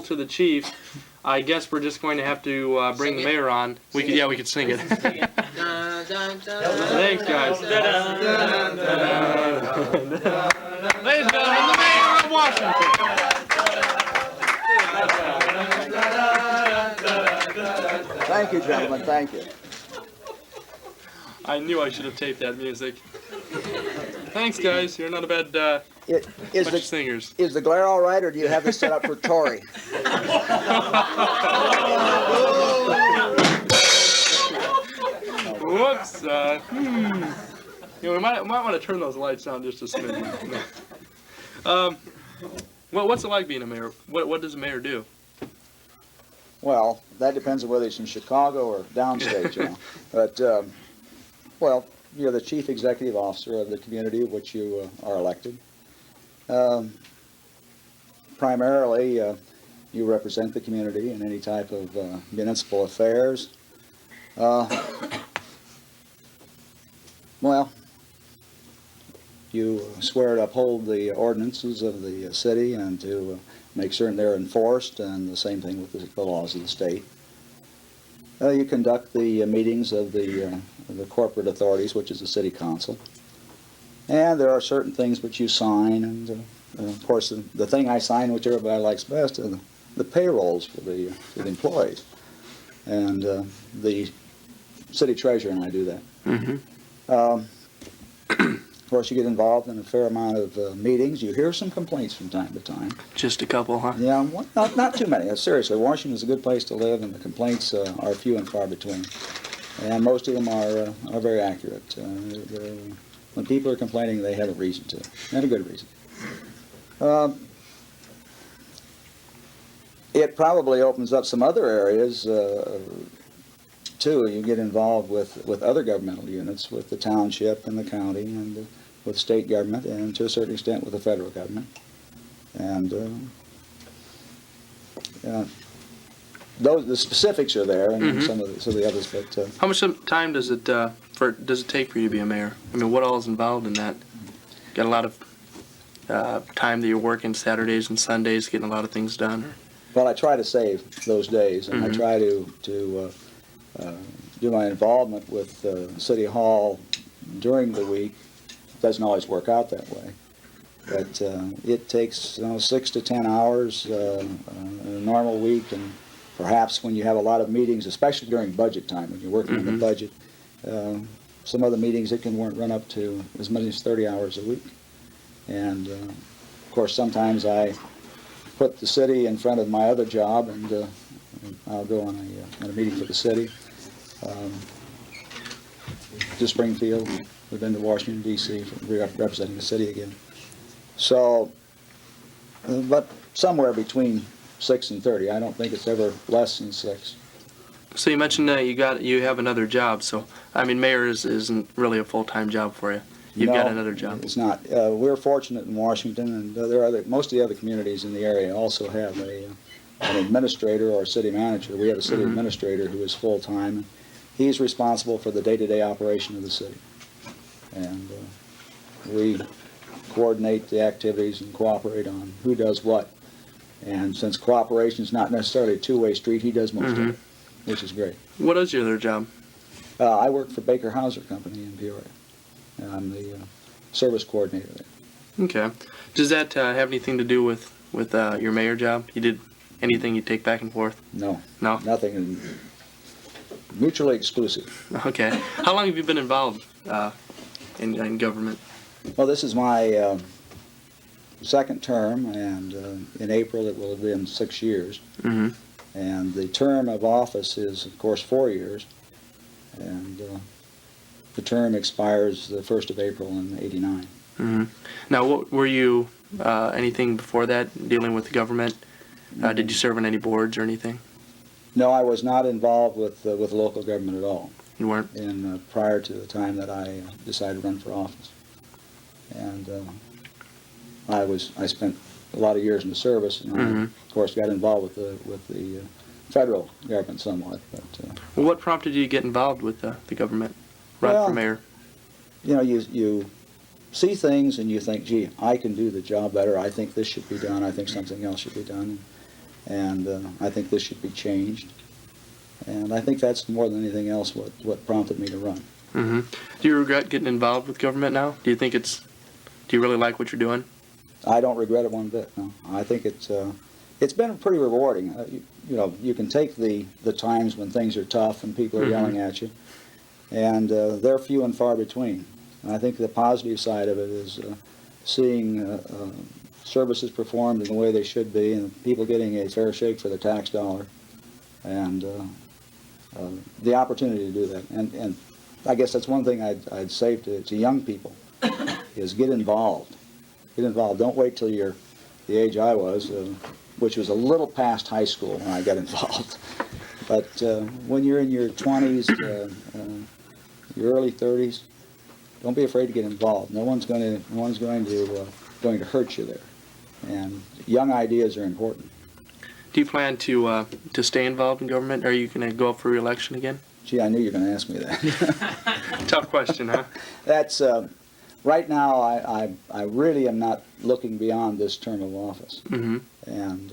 to the chief, I guess we're just going to have to bring the mayor on. We could sing it. Thanks, guys. Ladies and gentlemen, the mayor of Washington. Thank you, gentlemen. Thank you. I knew I should have taped that music. Thanks, guys. You're not a bad bunch of singers. Is the glare all right, or do you have this set up for Tory? Whoops. We might want to turn those lights down just a smidge. Well, what's it like being a mayor? What does a mayor do? Well, that depends on whether it's in Chicago or downstate, you know. But, well, you're the chief executive officer of the community of which you are elected. Primarily, you represent the community in any type of municipal affairs. Well, you swear to uphold the ordinances of the city and to make certain they're enforced, and the same thing with the laws of the state. You conduct the meetings of the corporate authorities, which is the city council. And there are certain things which you sign, and of course the thing I sign, which everybody likes best, are the payrolls for the employees. And the city treasurer and I do that. Mm-hmm. Of course, you get involved in a fair amount of meetings. You hear some complaints from time to time. Just a couple, huh? Yeah, not too many. Seriously, Washington is a good place to live, and the complaints are few and far between. And most of them are very accurate. When people are complaining, they have a reason to, and a good reason. It probably opens up some other areas, too. You get involved with other governmental units, with the township and the county, and with state government, and to a certain extent with the federal government. And the specifics are there, and some of the others. But how much time does it take for you to be a mayor? I mean, what all is involved in that? Got a lot of time that you're working Saturdays and Sundays, getting a lot of things done. Well, I try to save those days, and I try to do my involvement with City Hall during the week. It doesn't always work out that way, but it takes 6 to 10 hours in a normal week, and perhaps when you have a lot of meetings, especially during budget time, when you're working on the budget, some other meetings it can run up to as many as 30 hours a week. And of course, sometimes I put the city in front of my other job, and I'll go on a meeting for the city. To Springfield, we've been to Washington, D.C. representing the city again. So, but somewhere between 6 and 30. I don't think it's ever less than 6. So you mentioned that you have another job. So I mean, mayor isn't really a full-time job for you. You've got another job. It's not. We're fortunate in Washington, and most of the other communities in the area also have an administrator or a city manager. We have a city administrator who is full-time. He's responsible for the day-to-day operation of the city. And we coordinate the activities and cooperate on who does what. And since cooperation is not necessarily a two-way street, he does most of it, which is great. What is your other job? I work for Baker Hauser Company in Peoria. And I'm the service coordinator there. Okay. Does that have anything to do with your mayor job? You did anything you take back and forth? No. No? Nothing. Mutually exclusive. Okay. How long have you been involved in government? Well, this is my second term, and in April it will have been 6 years. Mm-hmm. And the term of office is, of course, 4 years. And the term expires the 1st of April in '89. Mm-hmm. Now, what were you, anything before that, dealing with the government? Did you serve on any boards or anything? No, I was not involved with local government at all. You weren't? Prior to the time that I decided to run for office. And I spent a lot of years in the service, and I, of course, got involved with the federal government somewhat. But well, what prompted you to get involved with the government? Run for mayor? You know, you see things and you think, gee, I can do the job better. I think this should be done. I think something else should be done. And I think this should be changed. And I think that's more than anything else what prompted me to run. Mm-hmm. Do you regret getting involved with government now? Do you really like what you're doing? I don't regret it one bit, no. I think it's been pretty rewarding. You know, you can take the times when things are tough and people are yelling at you, and they're few and far between. And I think the positive side of it is seeing services performed in the way they should be, and people getting a fair shake for their tax dollar, and the opportunity to do that. And I guess that's one thing I'd say to young people is get involved. Get involved. Don't wait till you're the age I was, which was a little past high school when I got involved. But when you're in your 20s, your early 30s, don't be afraid to get involved. No one's going to hurt you there. And young ideas are important. Do you plan to stay involved in government? Are you going to go up for re-election again? Gee, I knew you were going to ask me that. Tough question, huh? That's right now. I really am not looking beyond this term of office, and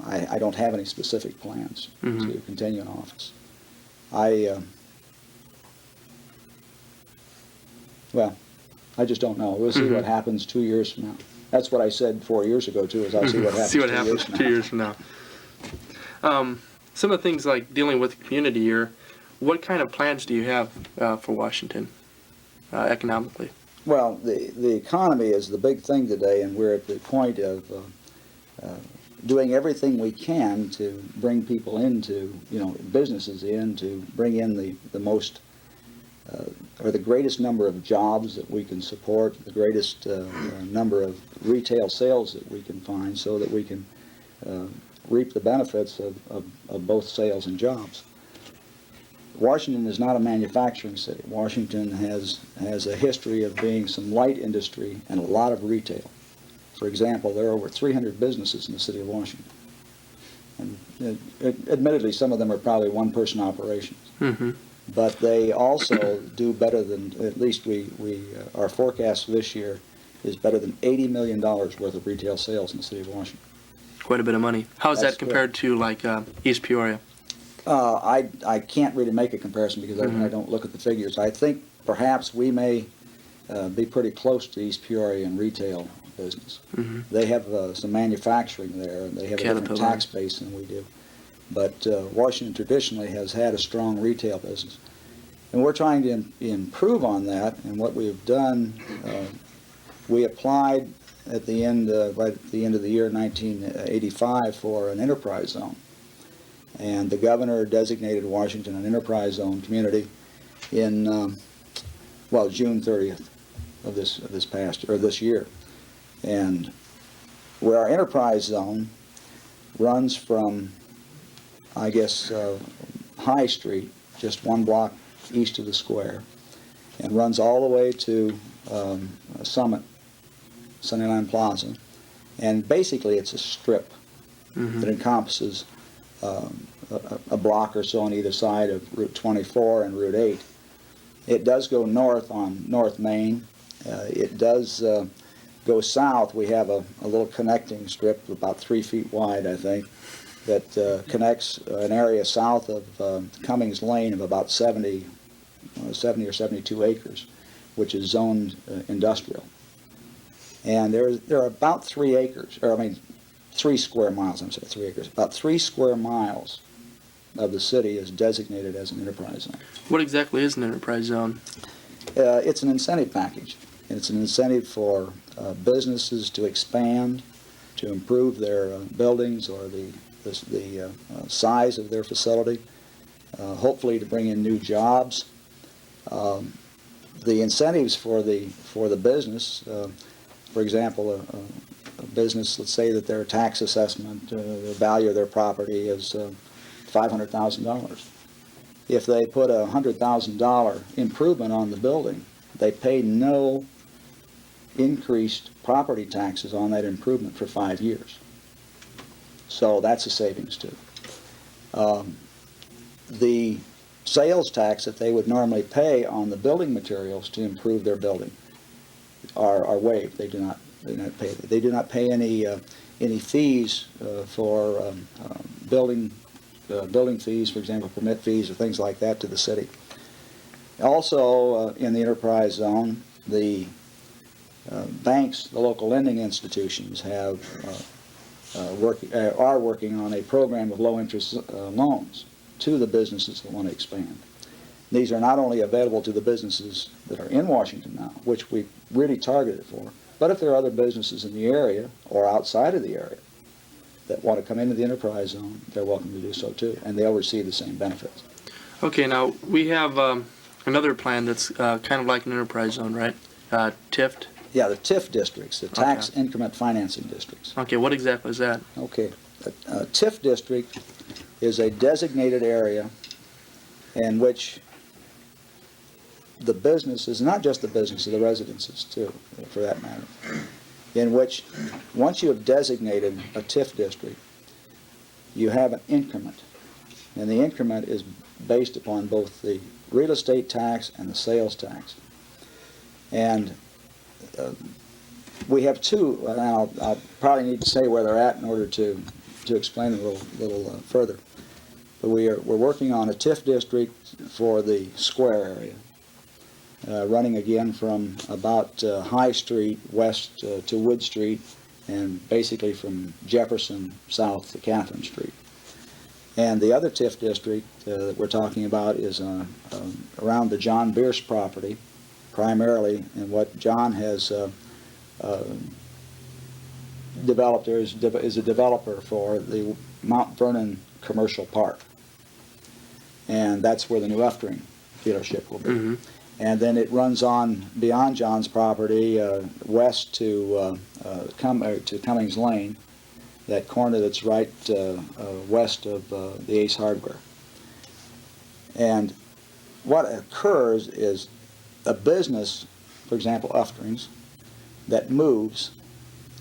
I don't have any specific plans to continue in office. Well, I just don't know. We'll see what happens 2 years from now. That's what I said 4 years ago too. Is I'll see what happens. See what happens 2 years from now. Some of the things like dealing with the community here. What kind of plans do you have for Washington economically? Well, the economy is the big thing today, and we're at the point of doing everything we can to bring people into, businesses in, to bring in the most or the greatest number of jobs that we can support, the greatest number of retail sales that we can find, so that we can reap the benefits of both sales and jobs. Washington is not a manufacturing city. Washington has a history of being some light industry and a lot of retail. For example, there are over 300 businesses in the city of Washington. And admittedly, some of them are probably one-person operations. But they also do better than, at least our forecast for this year is better than $80 million worth of retail sales in the city of Washington. Quite a bit of money. How is that compared to like East Peoria? I can't really make a comparison because I don't look at the figures. I think perhaps we may be pretty close to East Peoria in retail business. They have some manufacturing there, and they have a different tax base than we do. But Washington traditionally has had a strong retail business. And we're trying to improve on that, and what we've done, we applied right at the end of the year 1985 for an enterprise zone. And the governor designated Washington an enterprise zone community in, June 30th of this year. And where our enterprise zone runs from, High Street, just one block east of the square, and runs all the way to Summit, Sunnyline Plaza. And basically it's a strip that encompasses a block or so on either side of Route 24 and Route 8. It does go north on North Main. It does go south. We have a little connecting strip about 3 feet wide, I think, that connects an area south of Cummings Lane of about 70 or 72 acres, which is zoned industrial. And there are about 3 square miles, 3 acres. About 3 square miles of the city is designated as an enterprise zone. What exactly is an enterprise zone? It's an incentive package. It's an incentive for businesses to expand, to improve their buildings or the size of their facility, hopefully to bring in new jobs. The incentives for the business, for example, a business, let's say that their tax assessment, the value of their property is $500,000. If they put a $100,000 improvement on the building, they pay no increased property taxes on that improvement for 5 years. So that's a savings too. The sales tax that they would normally pay on the building materials to improve their building are waived. They do not They do not pay any fees for building fees, for example, permit fees or things like that to the city. Also, in the enterprise zone, the banks, the local lending institutions are working on a program of low-interest loans to the businesses that want to expand. These are not only available to the businesses that are in Washington now, which we really targeted for, but if there are other businesses in the area or outside of the area that want to come into the enterprise zone, they're welcome to do so too, and they'll receive the same benefits. Okay, now we have another plan that's kind of like an enterprise zone, right? TIFT? Yeah, the TIF districts, the tax increment financing districts. Okay, what exactly is that? Okay, a TIF district is a designated area in which the businesses, not just the businesses, the residences too, for that matter, in which once you have designated a TIF district, you have an increment. And the increment is based upon both the real estate tax and the sales tax. And we have two, and I'll probably need to say where they're at in order to explain it a little further. But we're working on a TIF district for the square area, running again from about High Street west to Wood Street, and basically from Jefferson south to Catherine Street. And the other TIF district that we're talking about is around the John Bierce property, primarily, and what John has developed there is a developer for the Mount Vernon Commercial Park. And that's where the new Uftring dealership will be. Mm-hmm. And then it runs on beyond John's property west to Cummings Lane, that corner that's right west of the Ace Hardware. And what occurs is a business, for example, Uftrings, that moves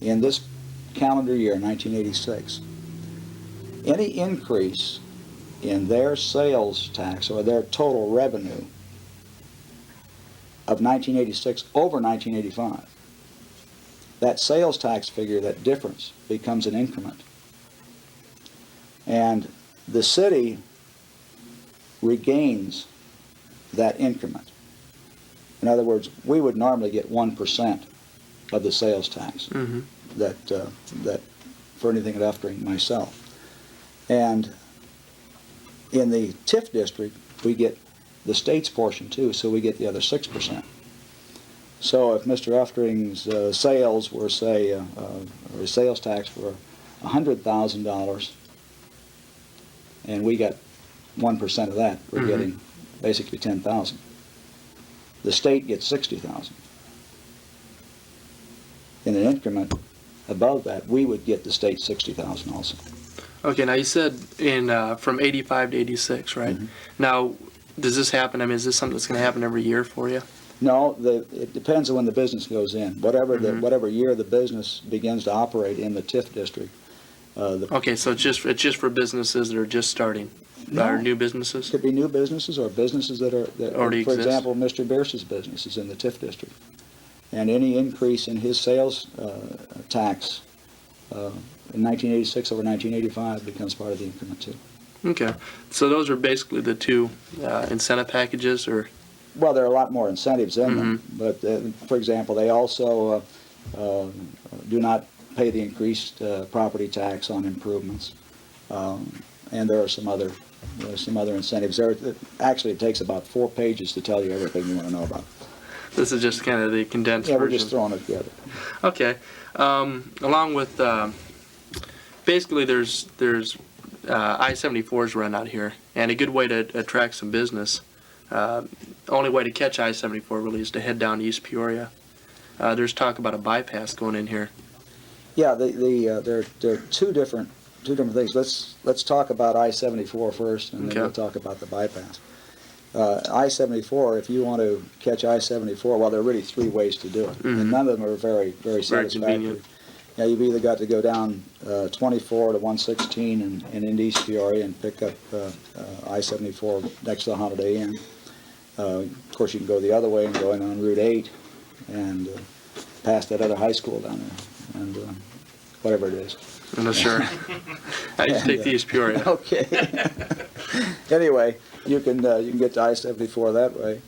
in this calendar year, 1986, any increase in their sales tax or their total revenue of 1986 over 1985, that sales tax figure, that difference, becomes an increment. And the city regains that increment. In other words, we would normally get 1% of the sales tax that for anything at Uftring myself. And in the TIF district, we get the state's portion too, so we get the other 6%. So if Mr. Uftring's sales were, say, or his sales tax were $100,000, and we got 1% of that, we're getting basically $10,000. The state gets $60,000. In an increment above that, we would get the state $60,000 also. Okay, now you said from 85 to 86, right? Mm-hmm. Now, does this happen? I mean, is this something that's going to happen every year for you? No, it depends on when the business goes in. Whatever year the business begins to operate in the TIF district. Okay, so it's just for businesses that are just starting, or new businesses? It could be new businesses or businesses that already for exist. example, Mr. Bierce's business is in the TIF district. And any increase in his sales tax in 1986 over 1985 becomes part of the increment too. Okay, so those are basically the two incentive packages, or? Well, there are a lot more incentives in them, but for example, they also do not pay the increased property tax on improvements, and there are some other incentives. Actually, it takes about 4 pages to tell you everything you want to know about. This is just kind of the condensed version. Yeah, we're just throwing it together. Okay, along with basically there's I-74s run out here, and a good way to attract some business. Only way to catch I-74 really is to head down East Peoria. There's talk about a bypass going in here. Yeah, there are two different things. Let's talk about I-74 first, and then we'll talk about the bypass. I-74, if you want to catch I-74, well, there are really 3 ways to do it, and none of them are very satisfactory. Yeah, you've either got to go down 24 to 116 and into East Peoria and pick up I-74 next to the Holiday Inn. Of course, you can go the other way and go in on Route 8 and past that other high school down there, and whatever it is. I'm not sure. I used to take the East Peoria. Okay. Anyway, you can get to I-74 that way.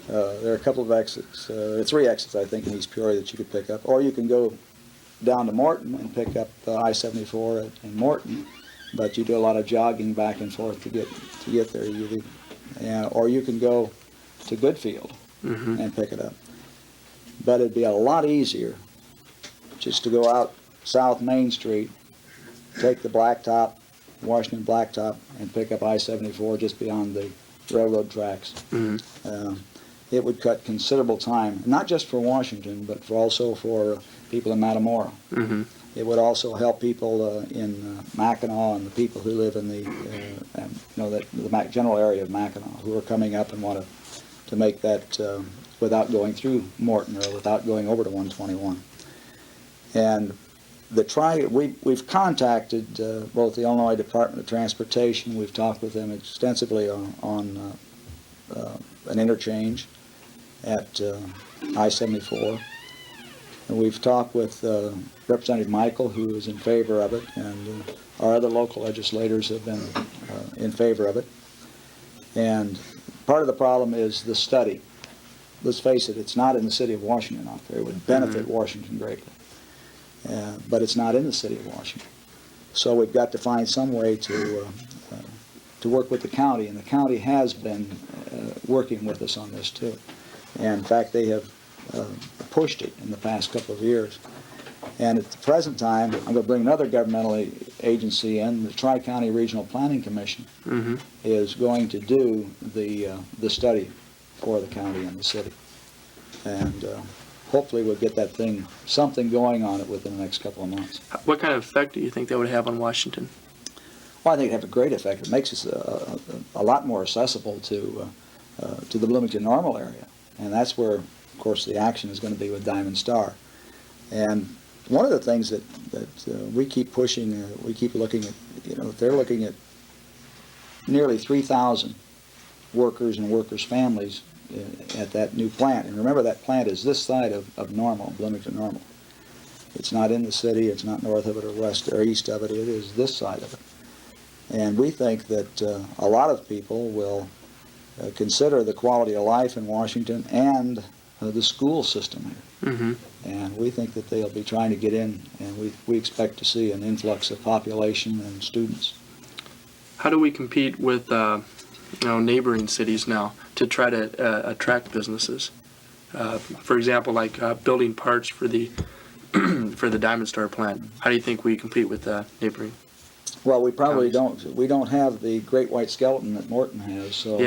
There are a couple of exits, 3 exits, I think, in East Peoria that you could pick up. Or you can go down to Morton and pick up I-74 in Morton, but you do a lot of jogging back and forth to get there. Or you can go to Goodfield and pick it up. But it'd be a lot easier just to go out South Main Street, take the blacktop, Washington blacktop, and pick up I-74 just beyond the railroad tracks. It would cut considerable time, not just for Washington, but also for people in Matamora. It would also help people in Mackinac and the people who live in the general area of Mackinac who are coming up and want to make that without going through Morton or without going over to 121. And we've contacted both the Illinois Department of Transportation. We've talked with them extensively on an interchange at I-74. And we've talked with Representative Michael, who is in favor of it, and our other local legislators have been in favor of it. And part of the problem is the study. Let's face it, it's not in the city of Washington out there. It would benefit Washington greatly. But it's not in the city of Washington. So we've got to find some way to work with the county, and the county has been working with us on this too. And in fact, they have pushed it in the past couple of years. And at the present time, I'm going to bring another governmental agency in. The Tri-County Regional Planning Commission is going to do the study for the county and the city. And hopefully we'll get something going on it within the next couple of months. What kind of effect do you think that would have on Washington? Well, I think it have a great effect. It makes us a lot more accessible to the Bloomington Normal area. And that's where, of course, the action is going to be with Diamond Star. And one of the things that we keep pushing, we keep looking at, they're looking at nearly 3,000 workers and workers' families at that new plant. And remember, that plant is this side of Normal, Bloomington Normal. It's not in the city, it's not north of it or west or east of it, it is this side of it. And we think that a lot of people will consider the quality of life in Washington and the school system here. And we think that they'll be trying to get in, and we expect to see an influx of population and students. How do we compete with neighboring cities now to try to attract businesses? For example, like building parts for the for the Diamond Star plant. How do you think we compete with neighboring? Well, we probably don't. We don't have the great white skeleton that Morton has. So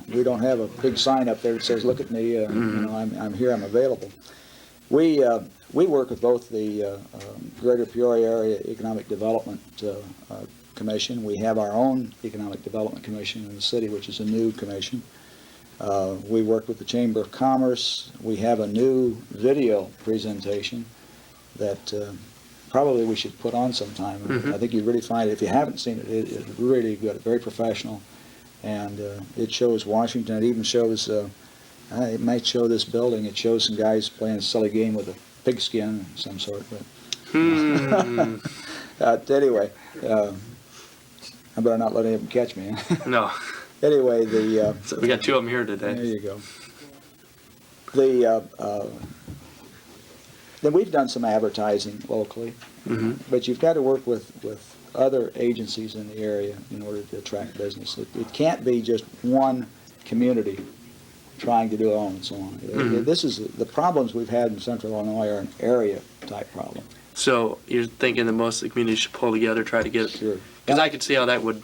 we don't have a big sign up there that says, "Look at me, I'm here, I'm available." We work with both the Greater Peoria Area Economic Development Commission. We have our own Economic Development Commission in the city, which is a new commission. We work with the Chamber of Commerce. We have a new video presentation that probably we should put on sometime. I think you'd really find it. If you haven't seen it, it's really good, very professional, and it shows Washington. It even shows, it might show this building. It shows some guys playing a silly game with a pigskin of some sort. But anyway, I better not let anyone catch me. No. Anyway, So we got 2 of them here today. There you go. Then we've done some advertising locally, but you've got to work with other agencies in the area in order to attract business. It can't be just one community trying to do it on its own. This is the problems we've had in Central Illinois are an area type problem. So you're thinking that most of the communities should pull together, try to get, Sure. Because I could see how that would,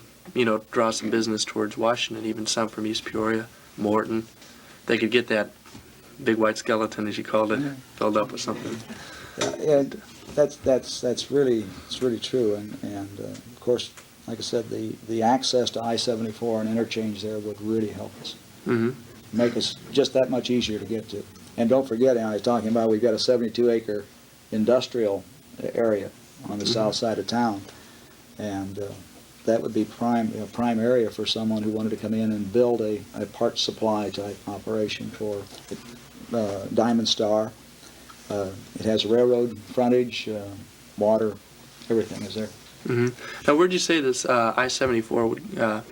draw some business towards Washington, even some from East Peoria, Morton. They could get that big white skeleton, as you called it, filled up with something. And that's really true. And of course, like I said, the access to I-74 and interchange there would really help us. Make us just that much easier to get to. And don't forget, I was talking about we've got a 72-acre industrial area on the south side of town, and that would be prime area for someone who wanted to come in and build a parts supply type operation for Diamond Star It has railroad frontage, water, everything is there. Now, where'd you say this I-74 would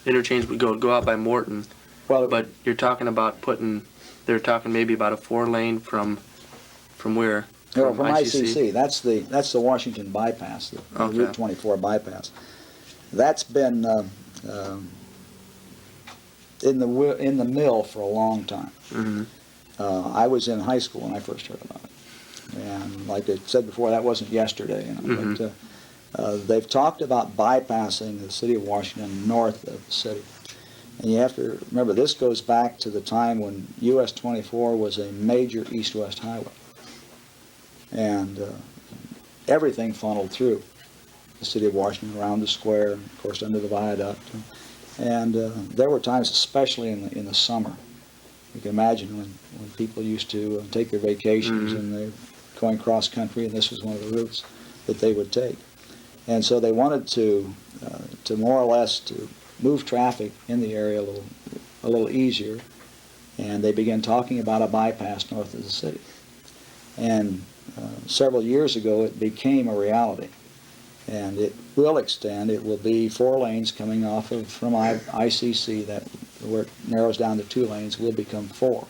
interchange would go? It'd go out by Morton, Well, but you're talking about they're talking maybe about a 4-lane from where? from ICC. That's the Washington bypass, the Okay. Route 24 bypass. That's been in the mill for a long time. I was in high school when I first heard about it, and like I said before, that wasn't yesterday. But they've talked about bypassing the city of Washington north of the city. And you have to remember, this goes back to the time when US 24 was a major east-west highway. And everything funneled through the city of Washington, around the square, and of course under the viaduct. And there were times, especially in the summer, you can imagine when people used to take their vacations and they're going cross-country, and this was one of the routes that they would take. And so they wanted to more or less to move traffic in the area a little easier, and they began talking about a bypass north of the city. And several years ago, it became a reality, and it will extend. It will be 4 lanes coming off from ICC, that where it narrows down to 2 lanes will become 4,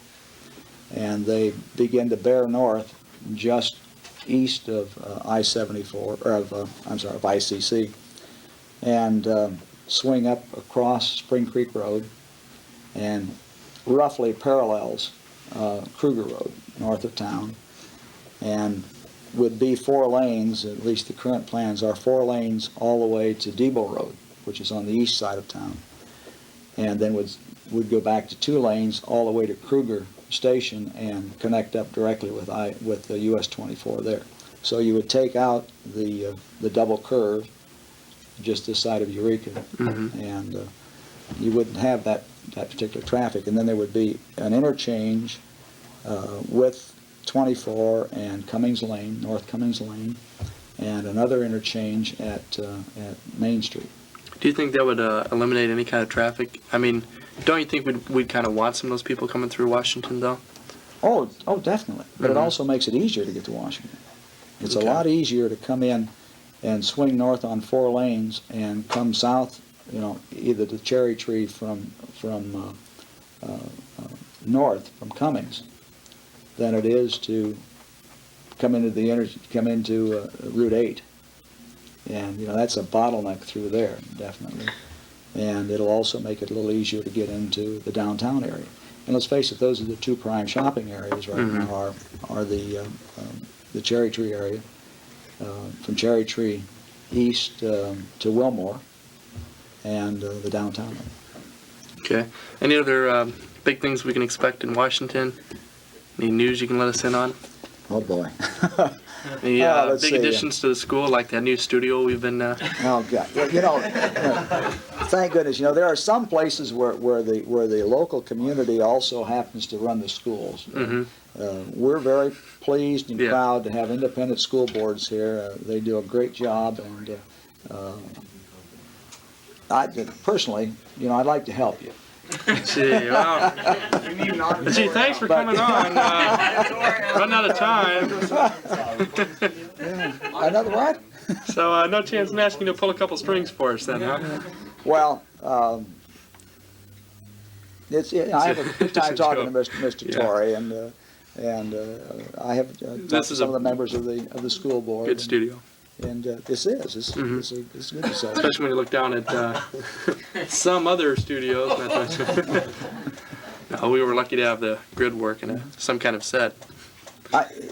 and they begin to bear north just east of I-74, or of ICC, and swing up across Spring Creek Road, and roughly parallels Kruger Road north of town, and would be 4 lanes. At least the current plans are 4 lanes all the way to Depot Road, which is on the east side of town, and then would go back to 2 lanes all the way to Kruger Station and connect up directly with the US 24 there. So you would take out the double curve just this side of Eureka, and you wouldn't have that particular traffic. And then there would be an interchange with 24 and Cummings Lane, North Cummings Lane, and another interchange at Main Street. Do you think that would eliminate any kind of traffic? I mean, don't you think we'd kind of want some of those people coming through Washington, though? Oh, definitely. But it also makes it easier to get to Washington. It's a lot easier to come in and swing north on 4 lanes and come south, either to Cherry Tree from north from Cummings, than it is to come into Route 8. And that's a bottleneck through there, definitely. And it'll also make it a little easier to get into the downtown area. And let's face it, those are the 2 prime shopping areas right now. Are the Cherry Tree area, from Cherry Tree east to Wilmore, and the downtown area. Okay. Any other big things we can expect in Washington? Any news you can let us in on? Oh boy. Any big additions to the school, like that new studio we've been... Oh God! Well, thank goodness. There are some places where the local community also happens to run the schools. We're very pleased and proud to have independent school boards here. They do a great job, and I personally, I'd like to help you. Gee, well, gee, thanks for coming on. Running out of time. Another what? So no chance in asking you to pull a couple strings for us then, huh? Well, I have a good time talking to Mr. Torrey, and I have talked to some of the members of the school board. Good studio. And this is good to say. Especially when you look down at some other studios. No, we were lucky to have the grid work and some kind of set.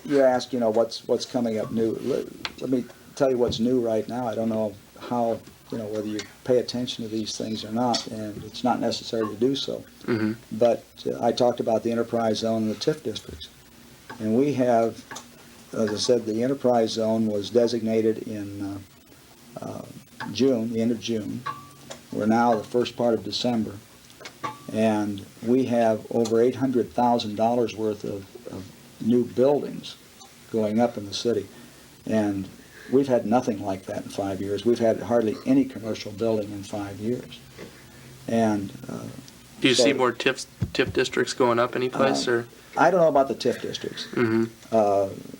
You ask, what's coming up new. Let me tell you what's new right now. I don't know how, whether you pay attention to these things or not, and it's not necessary to do so. But I talked about the enterprise zone and the TIF districts. And we have, as I said, the enterprise zone was designated in June, the end of June. We're now the first part of December. And we have over $800,000 worth of new buildings going up in the city. And we've had nothing like that in 5 years. We've had hardly any commercial building in 5 years. And Do you So- see more TIF districts going up any place, or? I don't know about the TIF districts. Mm-hmm.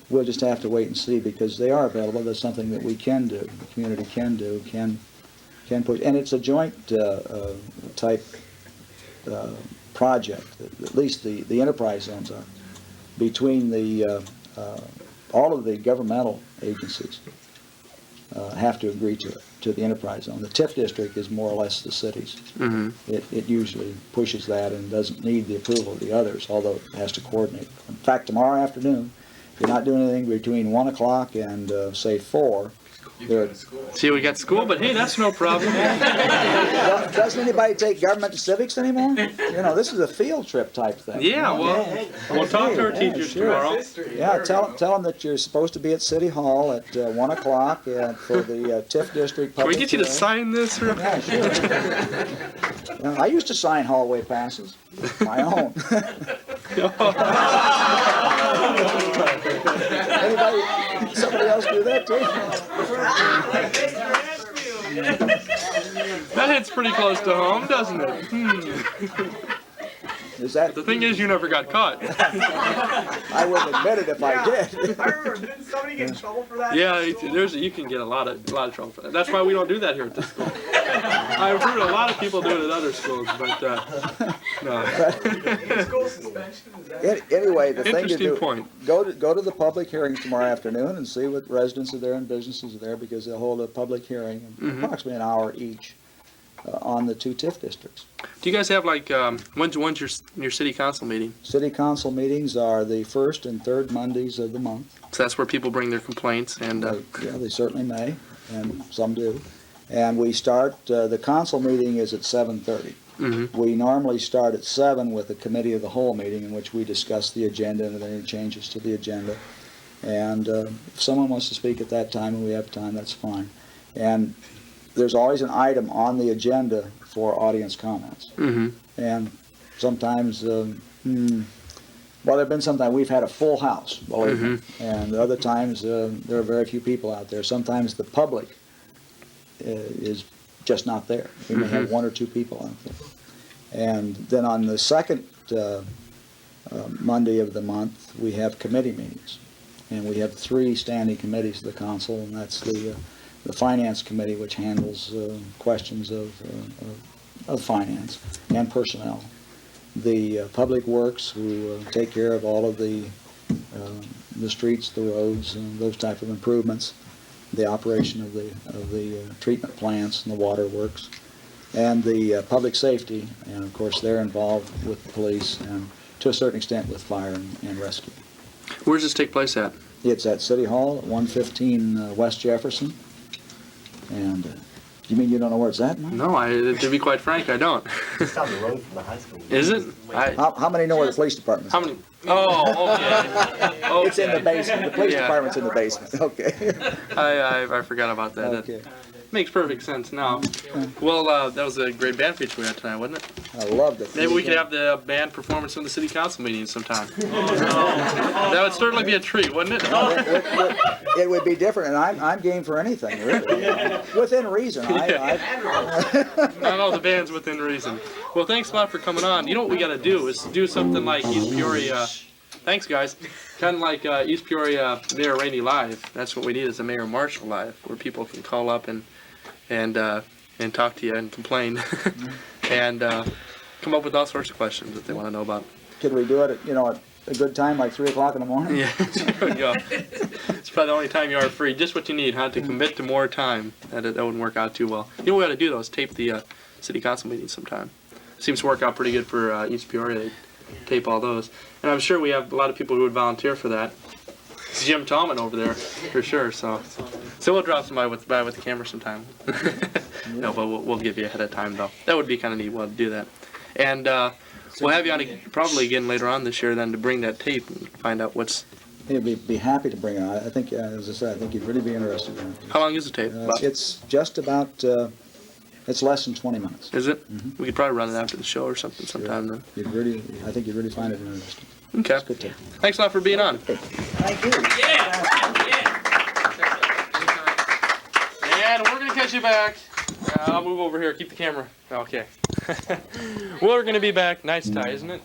We'll just have to wait and see because they are available. That's something that we can do, the community can do, can push. And it's a joint type project, at least the enterprise zones are, between all of the governmental agencies have to agree to the enterprise zone. The TIF district is more or less the cities. Mm-hmm. It usually pushes that and doesn't need the approval of the others, although it has to coordinate. In fact, tomorrow afternoon, if you're not doing anything between 1 o'clock and, say, 4, there, See, we got school, but hey, that's no problem. doesn't anybody take government to civics anymore? You know, this is a field trip type thing. Yeah, well, we'll talk to our Yeah, teachers sure. tomorrow. Yeah, tell them that you're supposed to be at City Hall at 1 o'clock for the TIF district Can we public get you to hearing. sign this? Or? Yeah, sure. Yeah, I used to sign hallway passes, my own. Anybody, somebody else do that too? That hits pretty close to home, doesn't it? Is that, The thing is, you never got caught. I wouldn't admit it if I did. I remember, didn't somebody get in trouble for that? Yeah, you can get a lot of trouble for that. That's why we don't do that here at this school. I've heard a lot of people do it at other schools, but no. School suspension, is that? Anyway, the thing to Interesting do, point. go to the public hearings tomorrow afternoon and see what residents are there and businesses are there, because they'll hold a public hearing, Mm-hmm. approximately an hour each, on the 2 TIF districts. Do you guys have like when's your city council meeting? City council meetings are the first and third Mondays of the month. So that's where people bring their complaints and. Yeah, they certainly may, and some do. And we start, the council meeting is at 7:30. Mhm. We normally start at 7 with a committee of the whole meeting in which we discuss the agenda and if there are any changes to the agenda. And if someone wants to speak at that time and we have time, that's fine. And there's always an item on the agenda for audience comments. Mm-hmm. And sometimes, well, there have been sometimes we've had a full house, believe me. And other times there are very few people out there. Sometimes the public is just not there. We may have 1 or 2 people out there. And then on the second Monday of the month, we have committee meetings. And we have 3 standing committees of the council, and that's the Finance Committee, which handles questions of finance and personnel. The Public Works, who take care of all of the streets, the roads, and those type of improvements. The operation of the treatment plants and the water works. And the Public Safety, and of course they're involved with the police and to a certain extent with fire and rescue. Where does this take place at? It's at City Hall at 115 West Jefferson. And you mean you don't know where it's at, Mike? No, to be quite frank, I don't. It's down the road from the high school. Is it? How many know where the police department is? How many? Oh, okay. Okay. It's in the basement. The police Yeah. department's in the basement. Okay. I forgot about that. Okay. That makes perfect sense now. Well, that was a great band feature we had tonight, wasn't it? I loved it. Maybe we could have the band performance in the city council meeting sometime. That would certainly be a treat, wouldn't it? It would be different, and I'm game for anything, really. Within reason. Not all the band's within reason. Well, thanks a lot for coming on. You know what we got to do is do something like East Peoria. Thanks, guys. Kind of like East Peoria Mayor Rainey Live. That's what we need is a Mayor Marshall Live, where people can call up and talk to you and complain and come up with all sorts of questions that they want to know about. Could we do it at a good time, like 3 o'clock in the morning? Yeah, there we go. It's probably the only time you are free. Just what you need, huh? To commit to more time. That wouldn't work out too well. You know what we got to do though is tape the city council meetings sometime. Seems to work out pretty good for East Peoria. They tape all those, and I'm sure we have a lot of people who would volunteer for that. It's Jim Tallman over there for sure. So we'll drop somebody by with the camera sometime. No, but we'll give you ahead of time though. That would be kind of neat. We'll do that, and we'll have you on probably again later on this year then to bring that tape and find out what's. He'd be happy to bring it on. I think, as I said, I think he'd really be interested in it. How long is the tape? It's just about, it's less than 20 minutes. Is it? We could probably run it after the show or something sometime then. I think you'd really find it interesting. Okay. It's a good tape. Thanks a lot for being on. Thank you. And we're going to catch you back. I'll move over here. Keep the camera. Okay. Well, we're going to be back. Nice tie, isn't it?